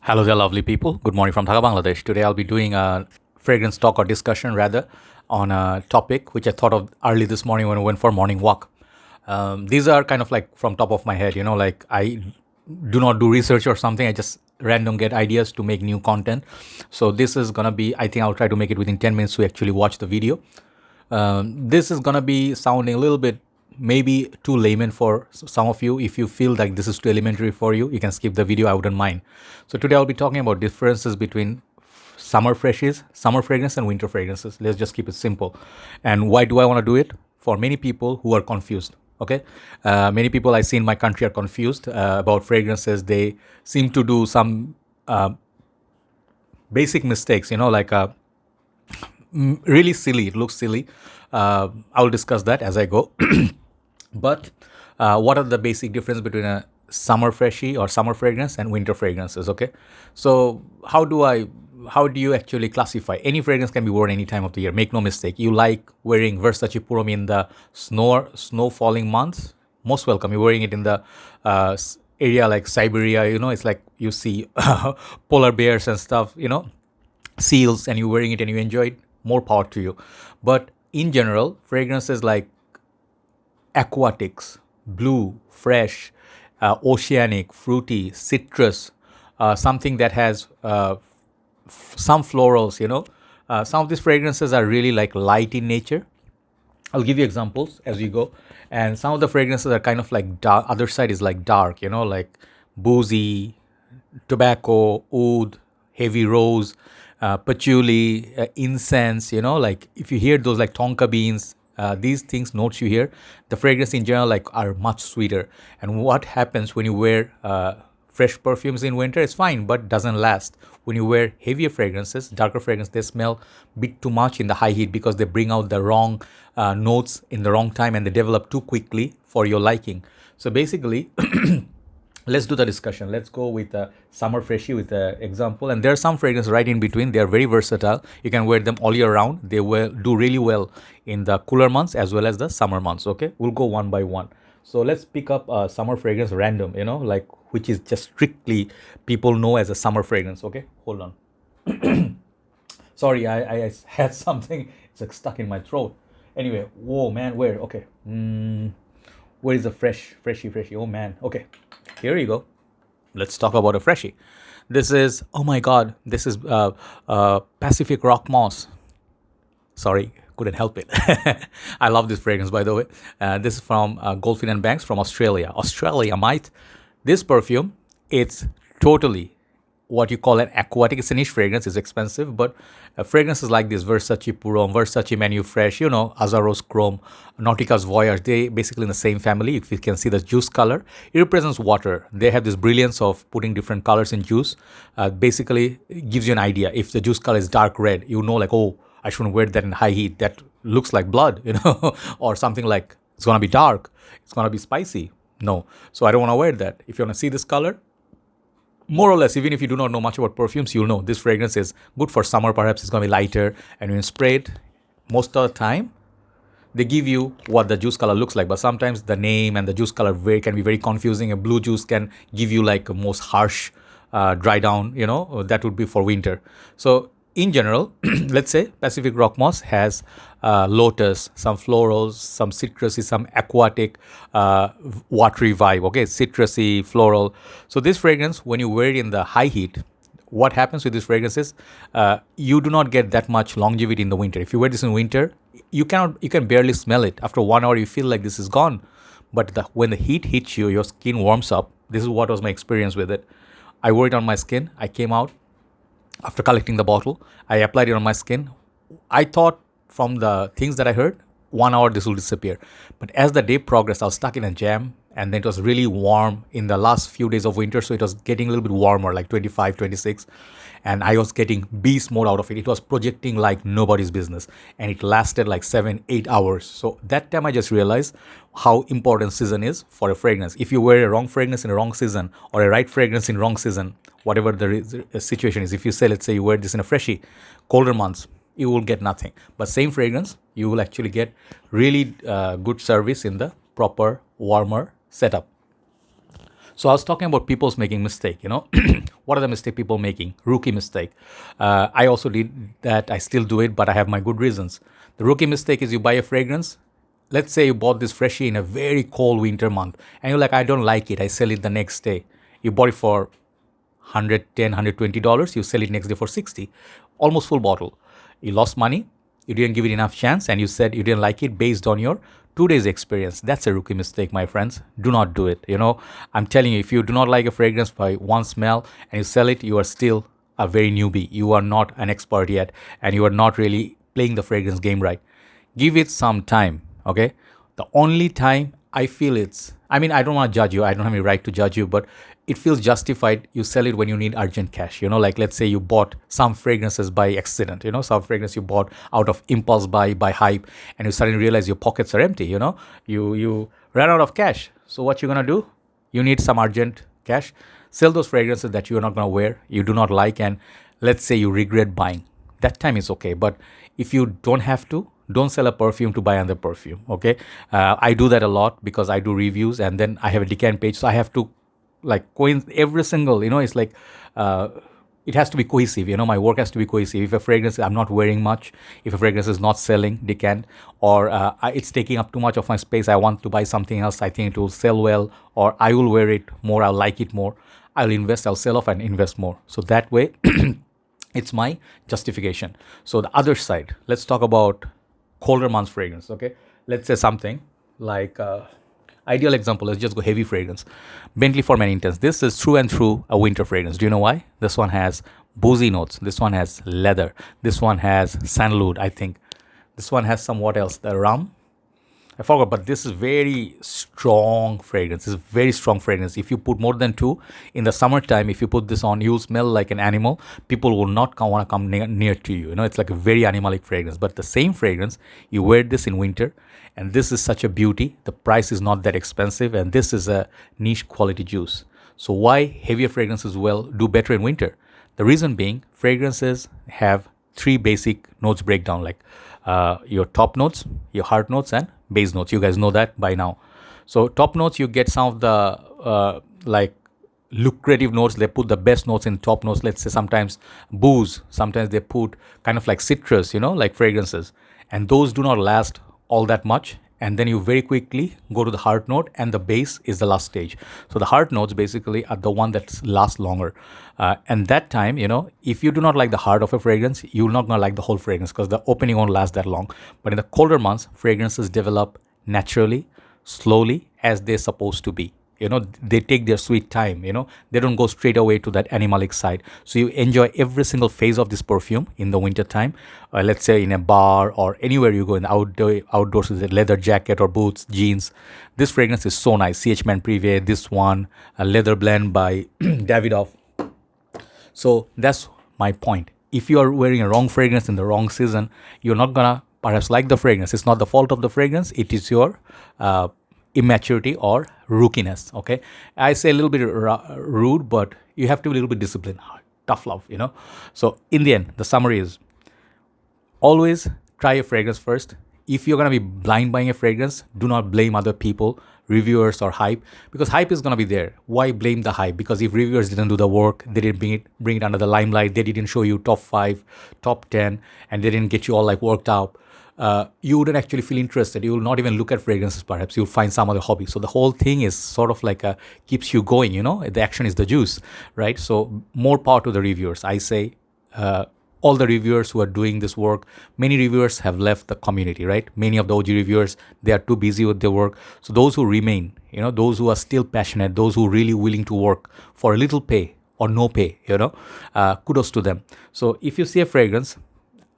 Hello there, lovely people. Good morning from Dhaka, Bangladesh. Today I'll be doing a fragrance talk or discussion rather on a topic which I thought of early this morning when I went for a morning walk. These are kind of like from top of my head, like I do not do research or something. I just random get ideas to make new content. So this is gonna be, I think I'll try to make it within 10 minutes to actually watch the video. This is gonna be sounding a little bit maybe too layman for some of you. If you feel like this is too elementary for you, you can skip the video. I wouldn't mind. So today I'll be talking about differences between summer freshies, summer fragrance, and winter fragrances. Let's just keep it simple. And why do I want to do it? For many people who are confused. Okay, many people I see in my country are confused about fragrances. They seem to do some basic mistakes. Like really silly. It looks silly. I'll discuss that as I go. But what are the basic difference between a summer freshie or summer fragrance and winter fragrances? Okay, so how do you actually classify? Any fragrance can be worn any time of the year. Make no mistake. You like wearing Versace Purum in the snow falling months? Most welcome. You're wearing it in the area like Siberia. It's like you see polar bears and stuff. Seals, and you're wearing it and you enjoy it. More power to you. But in general, fragrances like aquatics, blue, fresh, oceanic, fruity, citrus, something that has some florals, some of these fragrances are really like light in nature. I'll give you examples as we go. And some of the fragrances are kind of like dark. Other side is like dark, like boozy, tobacco, oud, heavy rose, patchouli, incense, like if you hear those like tonka beans, these things, notes you hear, the fragrance in general like are much sweeter. And what happens when you wear fresh perfumes in winter? It's fine, but doesn't last. When you wear heavier fragrances, darker fragrances, they smell a bit too much in the high heat because they bring out the wrong notes in the wrong time and they develop too quickly for your liking. So basically, let's do the discussion. Let's go with a summer freshie with an example. And there are some fragrances right in between. They are very versatile. You can wear them all year round. They will do really well in the cooler months as well as the summer months. Okay, we'll go one by one. So let's pick up a summer fragrance random, like which is just strictly people know as a summer fragrance. Okay, hold on. Sorry, I had something. It's like stuck in my throat. Anyway, whoa, man, where? Okay. Where is the freshie? Oh, man. Okay, here you go. Let's talk about a freshie. This is, oh my God, this is Pacific Rock Moss. Sorry, couldn't help it. I love this fragrance, by the way. This is from Goldfin and Banks from Australia. Australia, mate. This perfume, it's totally what you call an aquatic. It's a niche fragrance. It's expensive, but fragrances like this, Versace Purom, Versace Menu Fresh, Azaros Chrome, Nautica's Voyage, they basically in the same family. If you can see the juice color, it represents water. They have this brilliance of putting different colors in juice. Basically, it gives you an idea. If the juice color is dark red, like, oh, I shouldn't wear that in high heat. That looks like blood, or something like it's gonna be dark, it's gonna be spicy. No, so I don't want to wear that. If you want to see this color, more or less, even if you do not know much about perfumes, you'll know this fragrance is good for summer. Perhaps it's going to be lighter, and when you spray it, most of the time, they give you what the juice color looks like. But sometimes the name and the juice color can be very confusing. A blue juice can give you like a most harsh dry down, that would be for winter. So in general, let's say Pacific Rock Moss has lotus, some florals, some citrusy, some aquatic, watery vibe. Okay, citrusy, floral. So this fragrance, when you wear it in the high heat, what happens with this fragrance is you do not get that much longevity in the winter. If you wear this in winter, you can barely smell it. After 1 hour, you feel like this is gone. But when the heat hits you, your skin warms up. This is what was my experience with it. I wore it on my skin. I came out after collecting the bottle. I applied it on my skin. I thought from the things that I heard, 1 hour this will disappear. But as the day progressed, I was stuck in a jam, and then it was really warm in the last few days of winter. So it was getting a little bit warmer, like 25, 26. And I was getting beast mode out of it. It was projecting like nobody's business. And it lasted like 7-8 hours. So that time I just realized how important season is for a fragrance. If you wear a wrong fragrance in a wrong season, or a right fragrance in wrong season, whatever the situation is, if you say, let's say you wear this in a freshie, colder months, you will get nothing. But same fragrance, you will actually get really good service in the proper warmer setup. So I was talking about people's making mistake. What are the mistake people making? Rookie mistake. I also did that. I still do it, but I have my good reasons. The rookie mistake is you buy a fragrance. Let's say you bought this freshie in a very cold winter month, and you're like, I don't like it. I sell it the next day. You bought it for 110, $120. You sell it next day for 60, almost full bottle. You lost money. You didn't give it enough chance, and you said you didn't like it based on your 2 days experience. That's a rookie mistake, my friends. Do not do it. I'm telling you, if you do not like a fragrance by one smell and you sell it, you are still a very newbie. You are not an expert yet, and you are not really playing the fragrance game right. Give it some time. Okay. The only time I feel I don't want to judge you. I don't have any right to judge you, but it feels justified. You sell it when you need urgent cash. Like let's say you bought some fragrances by accident. Some fragrance you bought out of impulse buy, by hype, and you suddenly realize your pockets are empty. You ran out of cash. So what you gonna do? You need some urgent cash. Sell those fragrances that you're not gonna wear, you do not like, and let's say you regret buying. That time is okay. But if you don't have to, don't sell a perfume to buy another perfume. Okay. I do that a lot because I do reviews, and then I have a Decant page, so I have to every single, it's like it has to be cohesive. My work has to be cohesive. If a fragrance I'm not wearing much, if a fragrance is not selling Decant, or it's taking up too much of my space, I want to buy something else, I think it will sell well, or I will wear it more, I'll like it more, I'll sell off and invest more. So that way it's my justification. So the other side, let's talk about colder months fragrance. Okay, let's say something like ideal example, let's just go heavy fragrance. Bentley for Men Intense. This is through and through a winter fragrance. Do you know why? This one has boozy notes. This one has leather. This one has sandalwood, I think. This one has some, what else? The rum. I forgot, but this is very strong fragrance. It's very strong fragrance. If you put more than two in the summertime, if you put this on, you'll smell like an animal. People will not want to come near to you. It's like a very animalic fragrance. But the same fragrance, you wear this in winter, and this is such a beauty. The price is not that expensive, and this is a niche quality juice. So why heavier fragrances do better in winter? The reason being, fragrances have three basic notes breakdown, like your top notes, your heart notes, and base notes. You guys know that by now. So top notes, you get some of the lucrative notes. They put the best notes in top notes. Let's say sometimes booze, sometimes they put kind of like citrus, like fragrances, and those do not last all that much. And then you very quickly go to the heart note, and the base is the last stage. So the heart notes basically are the one that lasts longer. And that time, if you do not like the heart of a fragrance, you're not going to like the whole fragrance because the opening won't last that long. But in the colder months, fragrances develop naturally, slowly, as they're supposed to be. They take their sweet time. They don't go straight away to that animalic side. So you enjoy every single phase of this perfume in the winter time. Let's say in a bar or anywhere you go in the outdoors with a leather jacket or boots, jeans. This fragrance is so nice. CH Man Privé, this one, a leather blend by Davidoff. So that's my point. If you are wearing a wrong fragrance in the wrong season, you're not gonna perhaps like the fragrance. It's not the fault of the fragrance. It is your immaturity or rookiness. Okay, I say a little bit rude, but you have to be a little bit disciplined. Tough love. So in the end, the summary is always try a fragrance first. If you're going to be blind buying a fragrance, do not blame other people, reviewers or hype, because hype is going to be there. Why blame the hype? Because if reviewers didn't do the work, they didn't bring it under the limelight, they didn't show you top 5, top 10, and they didn't get you all like worked out, you wouldn't actually feel interested. You will not even look at fragrances. Perhaps you'll find some other hobby. So the whole thing is sort of like keeps you going. The action is the juice, right? So more power to the reviewers. I say all the reviewers who are doing this work, many reviewers have left the community, right? Many of the OG reviewers, they are too busy with their work. So those who remain, those who are still passionate, those who are really willing to work for a little pay or no pay, kudos to them. So if you see a fragrance,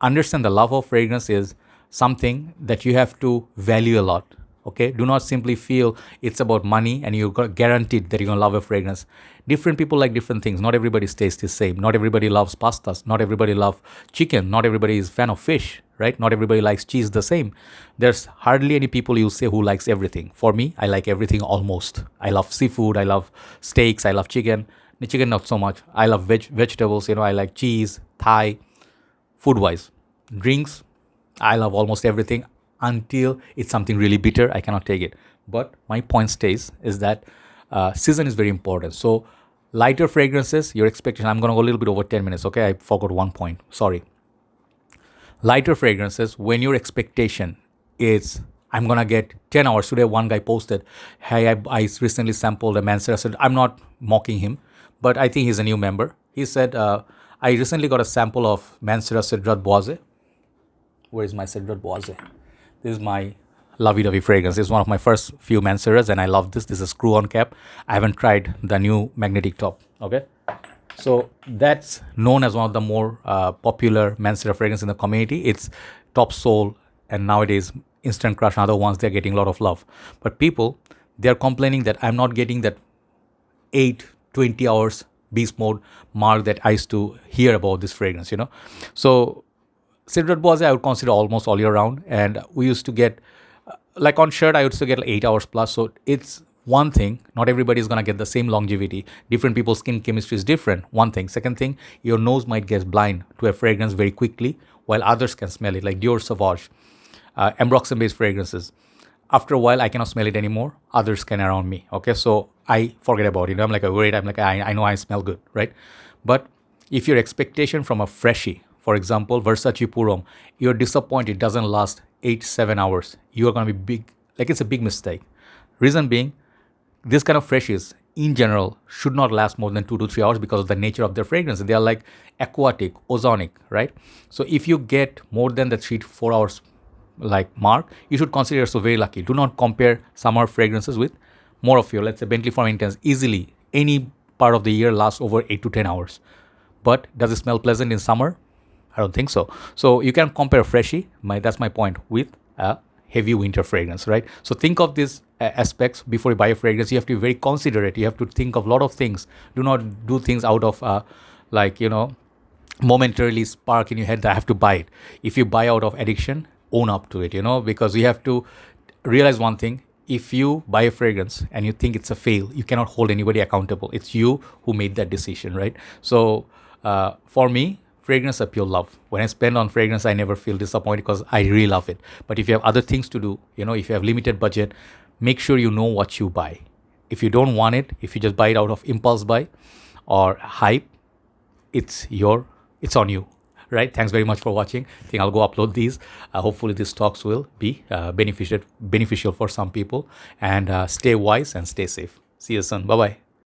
understand the love of fragrance is something that you have to value a lot. Okay, do not simply feel it's about money and you're guaranteed that you're gonna love a fragrance. Different people like different things. Not everybody's taste is same. Not everybody loves pastas. Not everybody loves chicken. Not everybody is fan of fish, right? Not everybody likes cheese the same. There's hardly any people you say who likes everything. For me, I like everything almost. I love seafood. I love steaks. I love chicken. The chicken not so much. I love vegetables. I like cheese, Thai, food-wise. Drinks, I love almost everything until it's something really bitter. I cannot take it. But my point stays is that season is very important. So lighter fragrances, your expectation, I'm going to go a little bit over 10 minutes, okay? I forgot one point, sorry. Lighter fragrances, when your expectation is, I'm going to get 10 hours. Today, one guy posted, hey, I recently sampled a Mansera. I said, I'm not mocking him, but I think he's a new member. He said, I recently got a sample of Mansera Cedrat Boise. Where is my Cedrat Boise? This is my lovey-dovey fragrance. It's one of my first few Manseras, and I love this. This is a screw-on cap. I haven't tried the new magnetic top, okay? So that's known as one of the more popular Mansera fragrance in the community. It's Top Soul, and nowadays Instant Crush and other ones, they're getting a lot of love. But people, they're complaining that I'm not getting that 20 hours beast mode mark that I used to hear about this fragrance, you know. So Cedrat Boise I would consider almost all year round, and we used to get like on shirt I used to get like 8 hours plus. So it's one thing, not everybody is going to get the same longevity. Different people's skin chemistry is different, one thing. Second thing, your nose might get blind to a fragrance very quickly while others can smell it, like Dior Sauvage, ambroxan based fragrances. After a while I cannot smell it anymore, others can around me, okay? So I forget about it. I'm like, wait, I'm like, I know I smell good, right? But if your expectation from a freshie, for example, Versace Purom, you're disappointed, it doesn't last 8-7 hours, you are going to be big, like it's a big mistake. Reason being, this kind of freshies in general should not last more than 2 to 3 hours because of the nature of their fragrance. They are like aquatic, ozonic, right? So if you get more than the 3 to 4 hours like mark, you should consider yourself very lucky. Do not compare summer fragrances with more of your, let's say Bentley Farm Intense. Easily, any part of the year lasts over 8 to 10 hours. But does it smell pleasant in summer? I don't think so. So you can compare freshie, that's my point, with a heavy winter fragrance, right? So think of these aspects before you buy a fragrance. You have to be very considerate. You have to think of a lot of things. Do not do things out of like, you know, momentarily spark in your head that I have to buy it. If you buy out of addiction, own up to it, you know, because you have to realize one thing. If you buy a fragrance and you think it's a fail, you cannot hold anybody accountable. It's you who made that decision, right? So for me, fragrance are pure love. When I spend on fragrance, I never feel disappointed because I really love it. But if you have other things to do, you know, if you have limited budget, make sure you know what you buy. If you don't want it, if you just buy it out of impulse buy or hype, it's on you, right? Thanks very much for watching. I think I'll go upload these. Hopefully these talks will be beneficial for some people, and stay wise and stay safe. See you soon. Bye-bye.